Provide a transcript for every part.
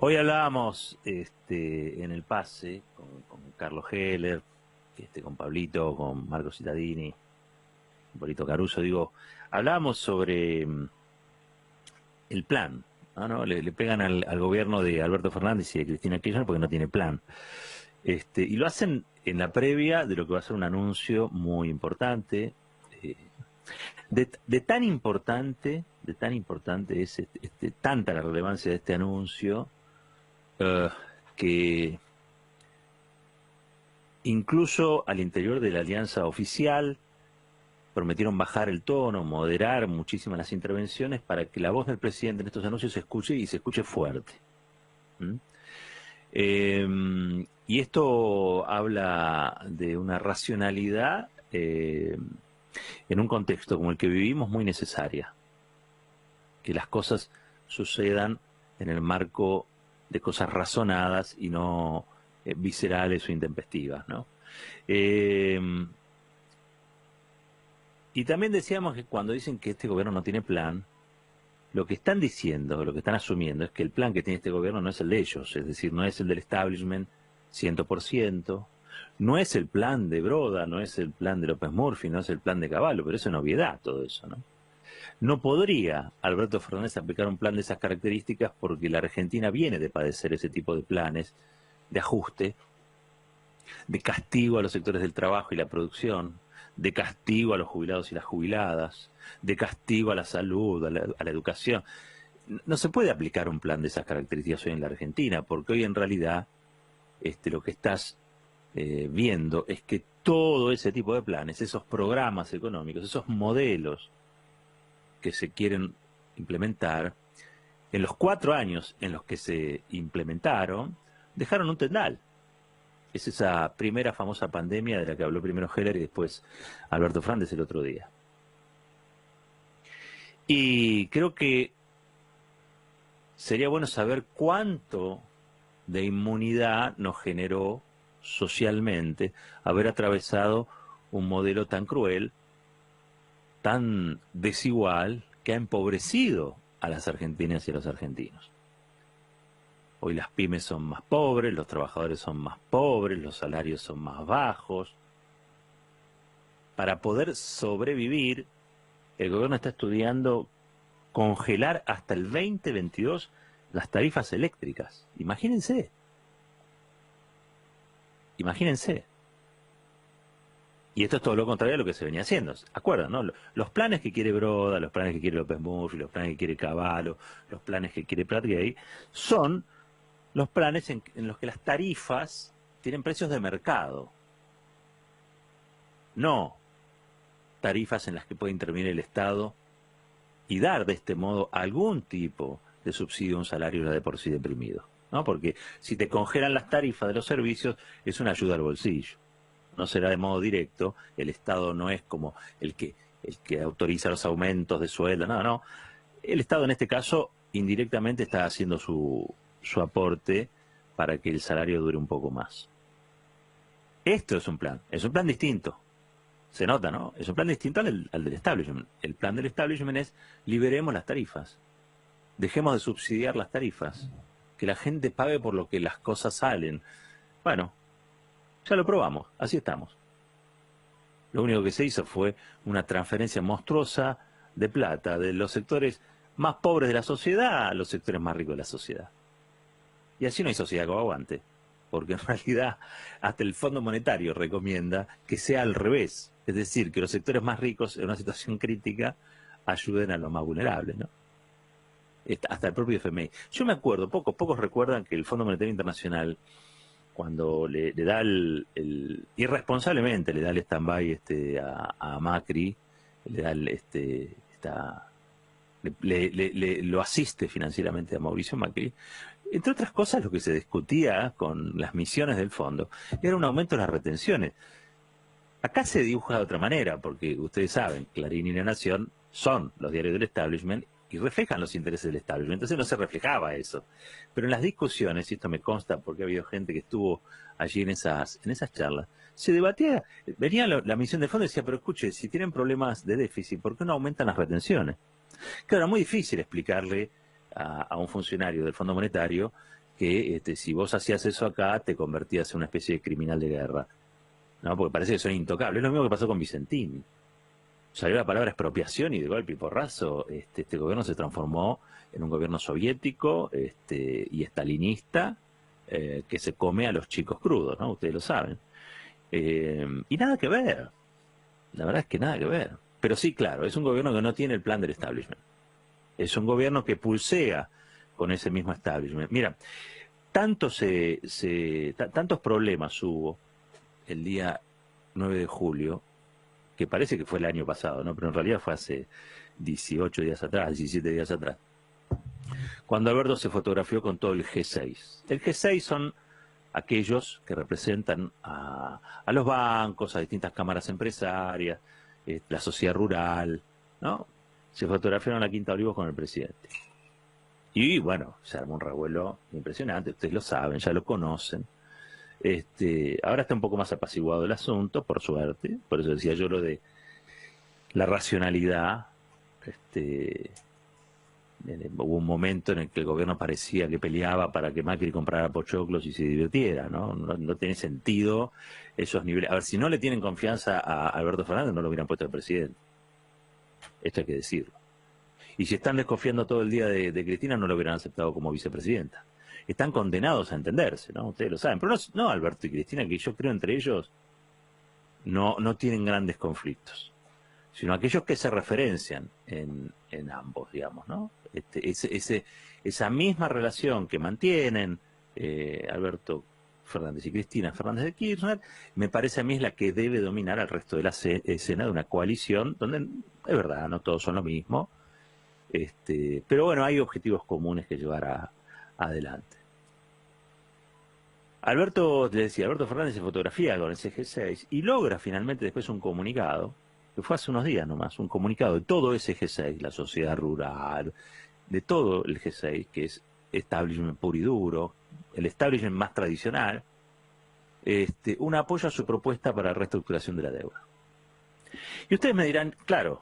Hoy hablábamos en el pase con Carlos Heller, con Pablito, con Marco Cittadini, con Pablito Caruso, hablábamos sobre el plan, ¿no? Le pegan al gobierno de Alberto Fernández y de Cristina Kirchner porque no tiene plan. Y lo hacen en la previa de lo que va a ser un anuncio muy importante, eh, de tan importante es tanta la relevancia de este anuncio, eh, que incluso al interior de la alianza oficial prometieron bajar el tono, moderar muchísimas las intervenciones para que la voz del presidente en estos anuncios se escuche y se escuche fuerte. ¿Mm? Y esto habla de una racionalidad en un contexto como el que vivimos muy necesaria, que las cosas sucedan en el marco de cosas razonadas y no viscerales o intempestivas, ¿no? Y también decíamos que cuando dicen que este gobierno no tiene plan, lo que están diciendo, lo que están asumiendo es que el plan que tiene este gobierno no es el de ellos, es decir, no es el del establishment 100%, no es el plan de Broda, no es el plan de López Murphy, no es el plan de Cavallo, pero es una obviedad todo eso, ¿no? No podría Alberto Fernández aplicar un plan de esas características porque la Argentina viene de padecer ese tipo de planes de ajuste, de castigo a los sectores del trabajo y la producción, de castigo a los jubilados y las jubiladas, de castigo a la salud, a la educación. No se puede aplicar un plan de esas características hoy en la Argentina, porque hoy en realidad lo que estás viendo es que todo ese tipo de planes, esos programas económicos, esos modelos que se quieren implementar, en los 4 años en los que se implementaron, dejaron un tendal. Es esa primera famosa pandemia de la que habló primero Heller y después Alberto Fernández el otro día. Y creo que sería bueno saber cuánto de inmunidad nos generó socialmente haber atravesado un modelo tan cruel, tan desigual, que ha empobrecido a las argentinas y a los argentinos. Hoy las pymes son más pobres, los trabajadores son más pobres, los salarios son más bajos. Para poder sobrevivir, el gobierno está estudiando congelar hasta el 2022 las tarifas eléctricas. Imagínense. Imagínense. Y esto es todo lo contrario a lo que se venía haciendo. ¿Acuerdan, no? Los planes que quiere Broda, los planes que quiere López Murphy, los planes que quiere Cavallo, los planes que quiere Prat Gay, son los planes en los que las tarifas tienen precios de mercado. No tarifas en las que puede intervenir el Estado y dar de este modo algún tipo de subsidio a un salario ya de por sí deprimido, ¿no? Porque si te congelan las tarifas de los servicios, es una ayuda al bolsillo. No será de modo directo, el Estado no es como el que autoriza los aumentos de sueldo, no. El Estado en este caso indirectamente está haciendo su aporte para que el salario dure un poco más. Esto es un plan distinto. Se nota, ¿no? Es un plan distinto al del establishment. El plan del establishment es: liberemos las tarifas, dejemos de subsidiar las tarifas, que la gente pague por lo que las cosas salen. Bueno, ya lo probamos, así estamos. Lo único que se hizo fue una transferencia monstruosa de plata de los sectores más pobres de la sociedad a los sectores más ricos de la sociedad. Y así no hay sociedad que aguante, porque en realidad hasta el Fondo Monetario recomienda que sea al revés, es decir, que los sectores más ricos en una situación crítica ayuden a los más vulnerables, ¿no? Hasta el propio FMI. Yo me acuerdo, pocos recuerdan que el Fondo Monetario Internacional, cuando le da irresponsablemente le da el stand-by a Macri, le da lo asiste financieramente a Mauricio Macri. Entre otras cosas, lo que se discutía con las misiones del fondo era un aumento de las retenciones. Acá se dibuja de otra manera, porque ustedes saben, Clarín y La Nación son los diarios del establishment y reflejan los intereses del establishment. Entonces no se reflejaba eso. Pero en las discusiones, y esto me consta porque ha habido gente que estuvo allí en esas charlas, se debatía, venía la misión del fondo y decía: pero escuche, si tienen problemas de déficit, ¿por qué no aumentan las retenciones? Claro, era muy difícil explicarle a un funcionario del Fondo Monetario que si vos hacías eso acá, te convertías en una especie de criminal de guerra, ¿no? Porque parece que son intocables. Es lo mismo que pasó con Vicentín. Salió la palabra expropiación y de golpe y porrazo este gobierno se transformó en un gobierno soviético y estalinista que se come a los chicos crudos, ¿no? Ustedes lo saben. Y nada que ver. La verdad es que nada que ver. Pero sí, claro, es un gobierno que no tiene el plan del establishment. Es un gobierno que pulsea con ese mismo establishment. Mira, tantos problemas hubo el día 9 de julio, que parece que fue el año pasado, ¿no? Pero en realidad fue hace 18 días atrás, 17 días atrás, cuando Alberto se fotografió con todo el G6. El G6 son aquellos que representan a los bancos, a distintas cámaras empresarias, la sociedad rural, ¿no? Se fotografiaron en la Quinta Olivos con el presidente. Y bueno, se armó un revuelo impresionante, ustedes lo saben, ya lo conocen. Ahora está un poco más apaciguado el asunto, por suerte, por eso decía yo lo de la racionalidad. Hubo un momento en el que el gobierno parecía que peleaba para que Macri comprara pochoclos y se divirtiera, ¿no? No tiene sentido esos niveles. A ver, si no le tienen confianza a Alberto Fernández, no lo hubieran puesto de presidente. Esto hay que decirlo. Y si están desconfiando todo el día de Cristina, no lo hubieran aceptado como vicepresidenta. Están condenados a entenderse, ¿no? Ustedes lo saben. Pero no Alberto y Cristina, que yo creo entre ellos no tienen grandes conflictos, sino aquellos que se referencian en ambos, digamos, ¿no? Esa misma relación que mantienen Alberto Fernández y Cristina Fernández de Kirchner, me parece a mí es la que debe dominar al resto de la escena de una coalición donde, es verdad, no todos son lo mismo, pero bueno, hay objetivos comunes que llevar adelante. Alberto Fernández se fotografía con el G6 y logra finalmente después un comunicado, que fue hace unos días nomás, un comunicado de todo ese G6, la sociedad rural, de todo el G6, que es establishment puro y duro, el establishment más tradicional, un apoyo a su propuesta para la reestructuración de la deuda. Y ustedes me dirán, claro,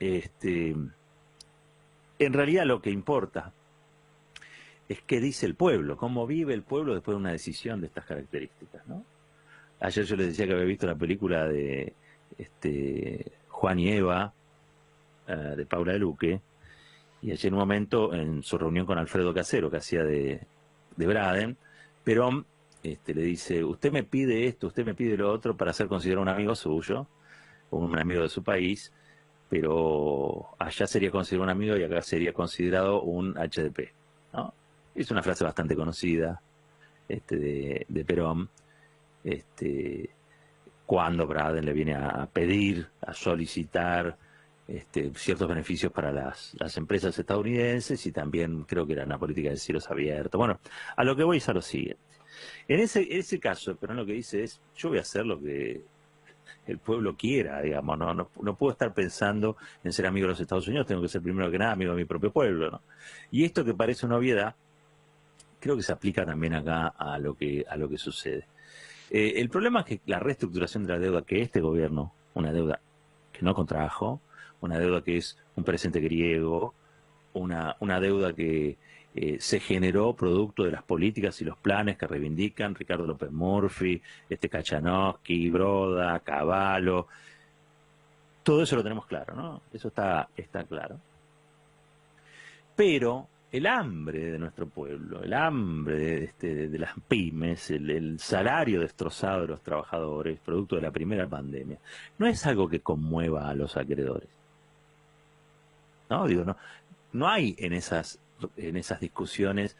en realidad lo que importa es qué dice el pueblo, cómo vive el pueblo después de una decisión de estas características, ¿no? Ayer yo les decía que había visto la película de Juan y Eva, de Paula de Luque, y ayer en un momento, en su reunión con Alfredo Casero, que hacía de Braden, Perón le dice, usted me pide esto, usted me pide lo otro para ser considerado un amigo suyo, un amigo de su país, pero allá sería considerado un amigo y acá sería considerado un HDP, ¿no? Es una frase bastante conocida de Perón, cuando Braden le viene a pedir, a solicitar ciertos beneficios para las empresas estadounidenses y también creo que era una política de cielos abiertos. Bueno, a lo que voy es a lo siguiente. En ese caso, Perón lo que dice es, yo voy a hacer lo que el pueblo quiera, digamos, no puedo estar pensando en ser amigo de los Estados Unidos, tengo que ser primero que nada amigo de mi propio pueblo, ¿no? Y esto que parece una obviedad, creo que se aplica también acá a lo que sucede. El problema es que la reestructuración de la deuda que este gobierno, una deuda que no contrajo, una deuda que es un presente griego, una deuda que se generó producto de las políticas y los planes que reivindican Ricardo López Murphy, Kachanowski, Broda, Cavallo. Todo eso lo tenemos claro, ¿no? Eso está claro. Pero el hambre de nuestro pueblo, el hambre de las pymes, el salario destrozado de los trabajadores, producto de la primera pandemia, no es algo que conmueva a los acreedores. No, digo, no hay en esas discusiones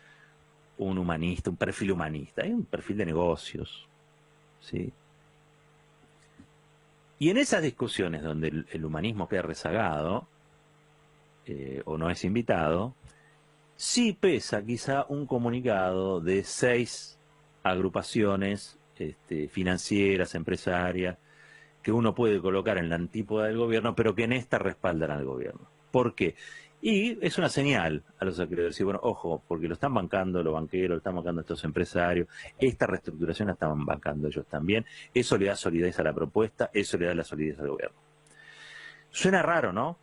un humanista, un perfil humanista, hay un perfil de negocios, ¿sí? Y en esas discusiones donde el humanismo queda rezagado o no es invitado, sí pesa quizá un comunicado de 6 agrupaciones financieras, empresarias, que uno puede colocar en la antípoda del gobierno, pero que en esta respaldan al gobierno. ¿Por qué? Y es una señal a los acreedores. Y bueno, ojo, porque lo están bancando los banqueros, lo están bancando estos empresarios, esta reestructuración la están bancando ellos también. Eso le da solidez a la propuesta, eso le da la solidez al gobierno. Suena raro, ¿no?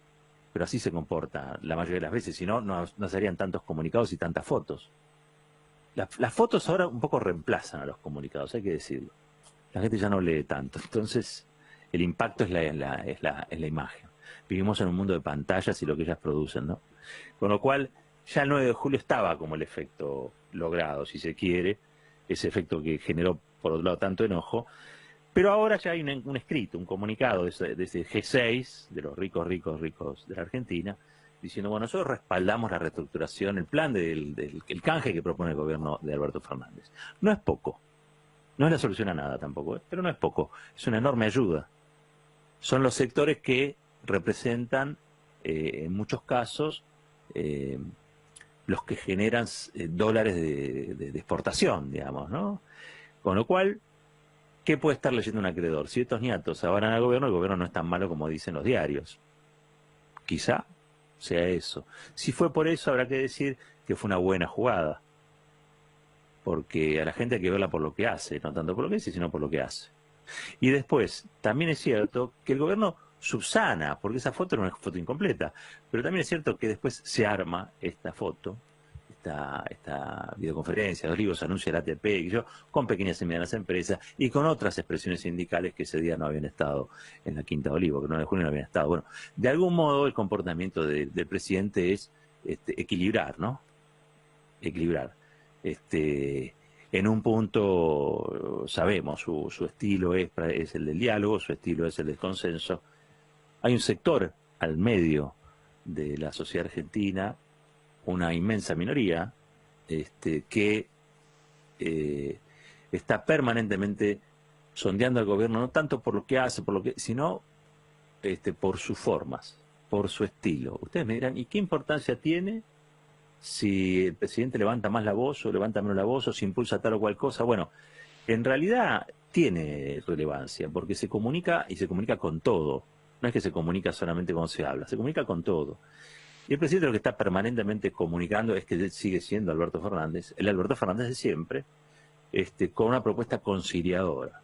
Pero así se comporta la mayoría de las veces, si no, no se harían tantos comunicados y tantas fotos. Las fotos ahora un poco reemplazan a los comunicados, hay que decirlo. La gente ya no lee tanto, entonces el impacto es la imagen. Vivimos en un mundo de pantallas y lo que ellas producen, ¿no? Con lo cual, ya el 9 de julio estaba como el efecto logrado, si se quiere, ese efecto que generó, por otro lado, tanto enojo, pero ahora ya hay un escrito, un comunicado de ese G6, de los ricos, ricos, ricos de la Argentina, diciendo, bueno, nosotros respaldamos la reestructuración, el plan el canje que propone el gobierno de Alberto Fernández. No es poco, no es la solución a nada tampoco, pero no es poco, es una enorme ayuda. Son los sectores que representan, en muchos casos, los que generan dólares de exportación, digamos, ¿no? Con lo cual, ¿qué puede estar leyendo un acreedor? Si estos niatos avalan al gobierno, el gobierno no es tan malo como dicen los diarios. Quizá sea eso. Si fue por eso, habrá que decir que fue una buena jugada. Porque a la gente hay que verla por lo que hace, no tanto por lo que dice, sino por lo que hace. Y después, también es cierto que el gobierno subsana, porque esa foto era una foto incompleta, pero también es cierto que después se arma esta foto, esta videoconferencia, los libros anuncia la ATP, y yo, con pequeñas y medianas empresas, y con otras expresiones sindicales que ese día no habían estado en la Quinta de Olivo, que el 9 de junio no habían estado. Bueno, de algún modo el comportamiento del presidente es equilibrar, ¿no? Equilibrar. En un punto sabemos, su estilo es el del diálogo, su estilo es el del consenso. Hay un sector al medio de la sociedad argentina, una inmensa minoría, que está permanentemente sondeando al gobierno, no tanto por lo que hace, sino por sus formas, por su estilo. Ustedes me dirán, ¿y qué importancia tiene si el presidente levanta más la voz o levanta menos la voz o si impulsa tal o cual cosa? Bueno, en realidad tiene relevancia porque se comunica y se comunica con todo. No es que se comunica solamente cuando se habla, se comunica con todo. Y el presidente lo que está permanentemente comunicando es que él sigue siendo Alberto Fernández, el Alberto Fernández de siempre, con una propuesta conciliadora.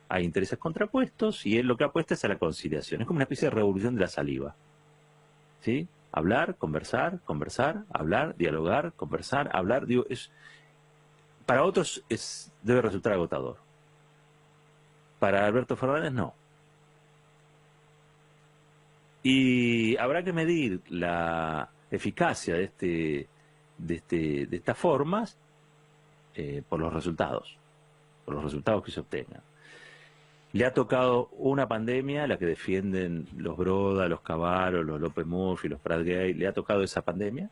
Hay intereses contrapuestos y él lo que apuesta es a la conciliación. Es como una especie de revolución de la saliva. ¿Sí? Hablar, conversar, conversar, hablar, dialogar, conversar, hablar. Digo, para otros debe resultar agotador. Para Alberto Fernández no. Y habrá que medir la eficacia de estas formas por los resultados que se obtengan. Le ha tocado una pandemia, la que defienden los Broda, los Cavaro, los López Murphy, los Prat Gay, le ha tocado esa pandemia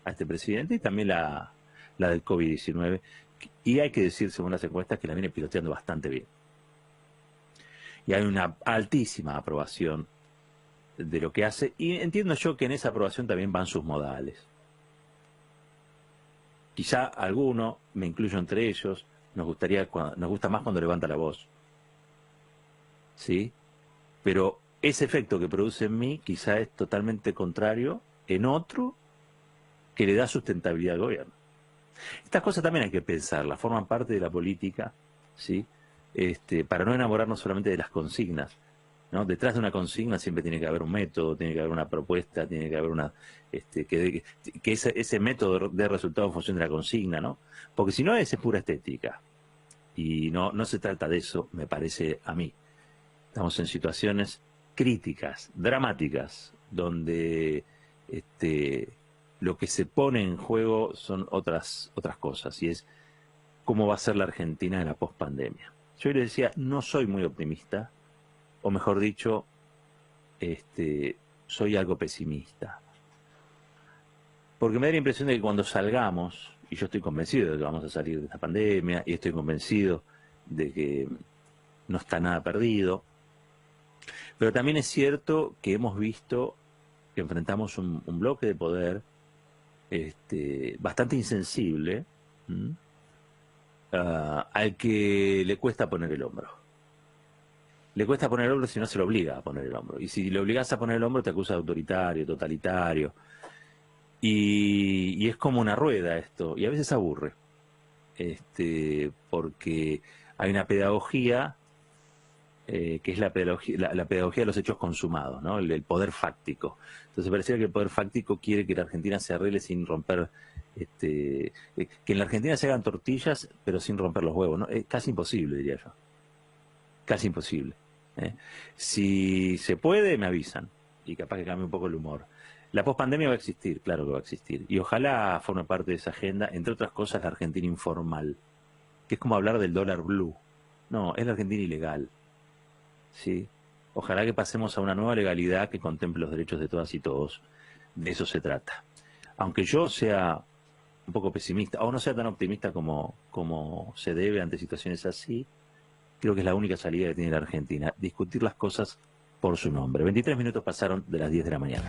a este presidente y también la del COVID-19. Y hay que decir, según las encuestas, que la viene piloteando bastante bien. Y hay una altísima aprobación de lo que hace, y entiendo yo que en esa aprobación también van sus modales. Quizá alguno, me incluyo entre ellos, nos gusta más cuando levanta la voz. ¿Sí? Pero ese efecto que produce en mí quizá es totalmente contrario en otro que le da sustentabilidad al gobierno. Estas cosas también hay que pensarlas, forman parte de la política, ¿sí? Para no enamorarnos solamente de las consignas, ¿no? Detrás de una consigna siempre tiene que haber un método, tiene que haber una propuesta, tiene que haber que ese método dé resultado en función de la consigna, ¿no? Porque si no es pura estética. Y no se trata de eso, me parece a mí. Estamos en situaciones críticas, dramáticas, donde lo que se pone en juego son otras cosas, y es cómo va a ser la Argentina en la pospandemia. Yo les decía, no soy muy optimista, o mejor dicho, soy algo pesimista. Porque me da la impresión de que cuando salgamos, y yo estoy convencido de que vamos a salir de esta pandemia, y estoy convencido de que no está nada perdido, pero también es cierto que hemos visto que enfrentamos un bloque de poder bastante insensible, al que le cuesta poner el hombro. Le cuesta poner el hombro si no se lo obliga a poner el hombro. Y si le obligas a poner el hombro te acusa de autoritario, totalitario. Y es como una rueda esto, y a veces aburre. Porque hay una pedagogía que es la pedagogía de los hechos consumados, ¿no? El poder fáctico. Entonces pareciera que el poder fáctico quiere que la Argentina se arregle sin romper Que en la Argentina se hagan tortillas, pero sin romper los huevos, ¿no? Es casi imposible, diría yo. Casi imposible. ¿Eh? Si se puede, me avisan. Y capaz que cambie un poco el humor. La pospandemia va a existir, claro que va a existir. Y ojalá forme parte de esa agenda, entre otras cosas, la Argentina informal, que es como hablar del dólar blue. No, es la Argentina ilegal. ¿Sí? Ojalá que pasemos a una nueva legalidad que contemple los derechos de todas y todos. De eso se trata. Aunque yo sea un poco pesimista, o no sea tan optimista como se debe ante situaciones así, creo que es la única salida que tiene la Argentina, discutir las cosas por su nombre. 23 minutos pasaron de las 10 de la mañana.